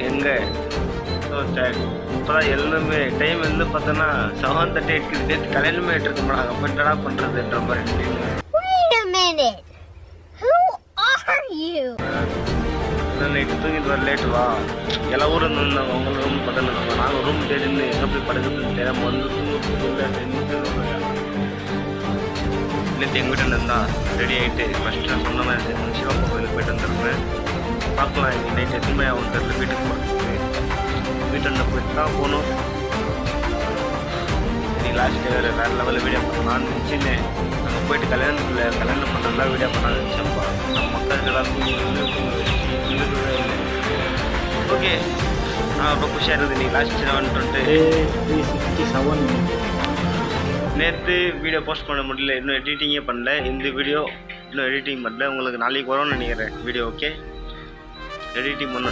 எங்கே so sad இப்போ தான் எல்லாமே டைம் வந்து பார்த்தோன்னா 7:38 நேற்று கல்யாணமே எடுத்துருக்கோம் நாங்கள் அப்போ என்னடா பண்ணுறதுன்ற மாதிரி Wait a minute. Who are you? Night தூங்கிட்டு வர லேட்டு வா எல்லா ஊரும் இருந்தாங்க அவங்க ரூம் பக்கத்தில் இருந்தாங்க நாங்கள் ரூம் தேடிந்து எங்கே போய் படுக்கிறதுன்னு தெரியாமல் வந்து நேற்று எங்கள் வீட்டில் இருந்தா ரெடி ஆகிட்டு ஃபஸ்ட்டு நான் சொன்ன மாதிரி சிவப்பா கோயிலுக்கு போயிட்டு வந்துருப்பேன் பார்க்கலாம் இன்னைக்கு நைட் எதுவுமே அவன் தெரியல வீட்டுக்கு போகிறதுக்கு வீட்டில் போயிட்டு தான் போகணும் இன்னைக்கு லாஸ்ட் டே வேறு வேறு லெவலில் வீடியோ பண்ணோம் நான் நினச்சினேன் அங்கே போயிட்டு கல்யாணம் பண்ணுறதுலாம் வீடியோ பண்ண நினச்சேன்ப்பா நம்ம மக்களுக்கு எல்லாம் ஓகே ரொம்ப குஷியாக இருக்குது நீ லாஸ்ட் 367 நேற்று வீடியோ போஸ்ட் பண்ண முடியல இன்னும் எடிட்டிங்கே பண்ணல இந்த வீடியோ இன்னும் எடிட்டிங் பண்ணல உங்களுக்கு நாளைக்கு வரும்னு நினைக்கிறேன் வீடியோ ஓகே எடிட்டிங் பண்ண